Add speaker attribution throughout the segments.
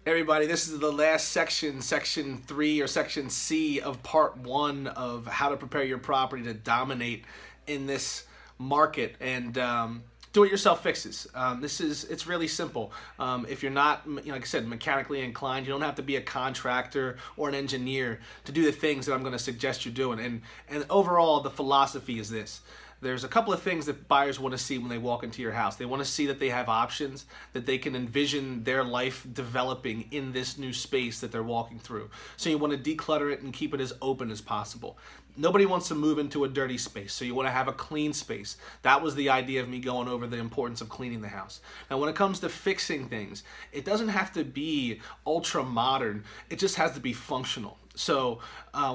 Speaker 1: Hey everybody, this is the last section, section 3 or section C of part 1 of how to prepare your property to dominate in this market and do-it-yourself fixes. It's really simple. If you're not, like I said, mechanically inclined, you don't have to be a contractor or an engineer to do the things that I'm going to suggest you doing. And overall, the philosophy is this. There's a couple of things that buyers want to see when they walk into your house. They want to see that they have options, that they can envision their life developing in this new space that they're walking through. So you want to declutter it and keep it as open as possible. Nobody wants to move into a dirty space, so you want to have a clean space. That was the idea of me going over the importance of cleaning the house. Now, when it comes to fixing things, it doesn't have to be ultra modern. It just has to be functional. So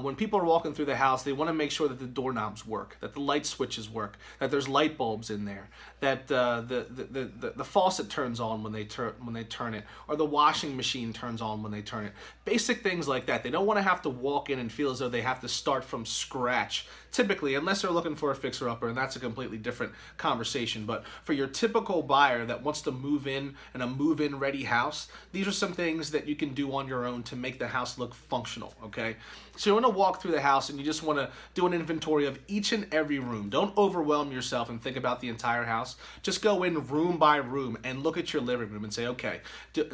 Speaker 1: when people are walking through the house, they want to make sure that the doorknobs work, that the light switches work, that there's light bulbs in there, that the faucet turns on when they turn it, or the washing machine turns on when they turn it. Basic things like that. They don't want to have to walk in and feel as though they have to start from scratch, typically, unless they're looking for a fixer-upper, and that's a completely different conversation. But for your typical buyer that wants to move in a move-in ready house, these are some things that you can do on your own to make the house look functional, okay? So you want to walk through the house and you just want to do an inventory of each and every room. Don't overwhelm yourself and think about the entire house. Just go in room by room and look at your living room and say, okay,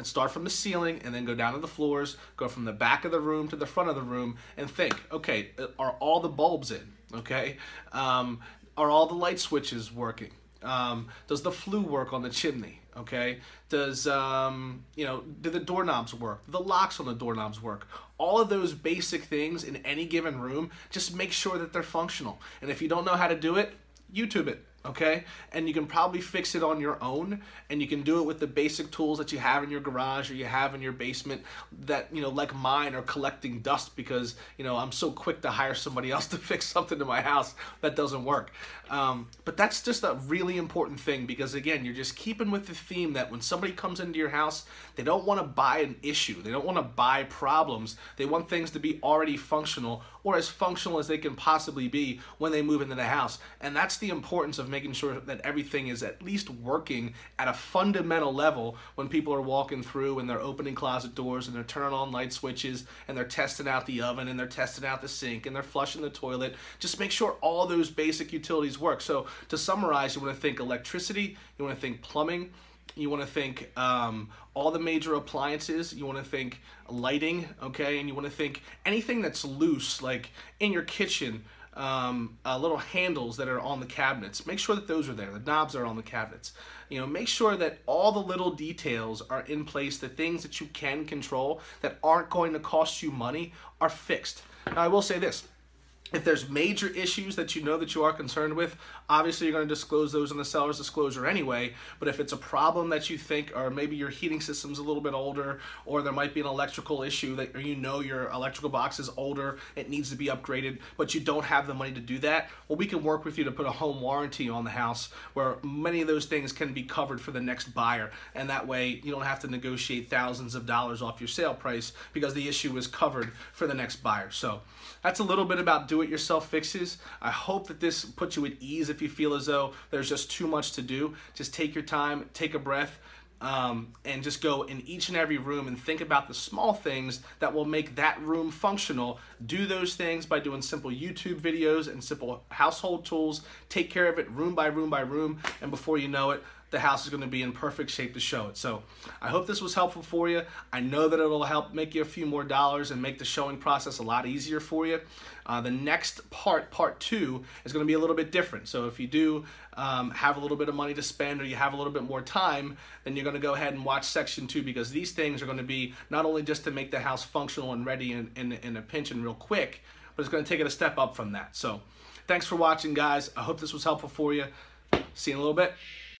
Speaker 1: start from the ceiling and then go down to the floors, go from the back of the room to the front of the room and think, okay, are all the bulbs in? Okay, are all the light switches working? Does the flue work on the chimney? Okay, does do the doorknobs work? Do the locks on the doorknobs work? All of those basic things in any given room, just make sure that they're functional. And if you don't know how to do it, YouTube it. Okay, and you can probably fix it on your own, and you can do it with the basic tools that you have in your garage or you have in your basement that, like mine, are collecting dust because, I'm so quick to hire somebody else to fix something to my house that doesn't work. But that's just a really important thing because, again, you're just keeping with the theme that when somebody comes into your house, they don't want to buy an issue. They don't want to buy problems. They want things to be already functional or as functional as they can possibly be when they move into the house. And that's the importance of making sure that everything is at least working at a fundamental level when people are walking through and they're opening closet doors and they're turning on light switches and they're testing out the oven and they're testing out the sink and they're flushing the toilet. Just make sure all those basic utilities work. So to summarize, you want to think electricity, you want to think plumbing, you want to think all the major appliances, you want to think lighting, okay, and you want to think anything that's loose, like in your kitchen, little handles that are on the cabinets. Make sure that those are there. The knobs are on the cabinets. Make sure that all the little details are in place. The things that you can control that aren't going to cost you money are fixed. Now, I will say this. If there's major issues that you know that you are concerned with, obviously you're going to disclose those in the seller's disclosure anyway. But if it's a problem that you think, or maybe your heating system's a little bit older, or there might be an electrical issue that your electrical box is older, it needs to be upgraded, but you don't have the money to do that, well, we can work with you to put a home warranty on the house where many of those things can be covered for the next buyer. And that way you don't have to negotiate thousands of dollars off your sale price because the issue is covered for the next buyer. So that's a little bit about do-it-yourself fixes. I hope that this puts you at ease if you feel as though there's just too much to do. Just take your time, take a breath, and just go in each and every room and think about the small things that will make that room functional. Do those things by doing simple YouTube videos and simple household tools. Take care of it room by room by room, and before you know it, the house is going to be in perfect shape to show it. So I hope this was helpful for you. I know that it'll help make you a few more dollars and make the showing process a lot easier for you. The next part 2, is going to be a little bit different. So if you do have a little bit of money to spend or you have a little bit more time, then you're going to go ahead and watch section 2 because these things are going to be not only just to make the house functional and ready in a pinch and real quick, but it's going to take it a step up from that. So thanks for watching, guys. I hope this was helpful for you. See you in a little bit.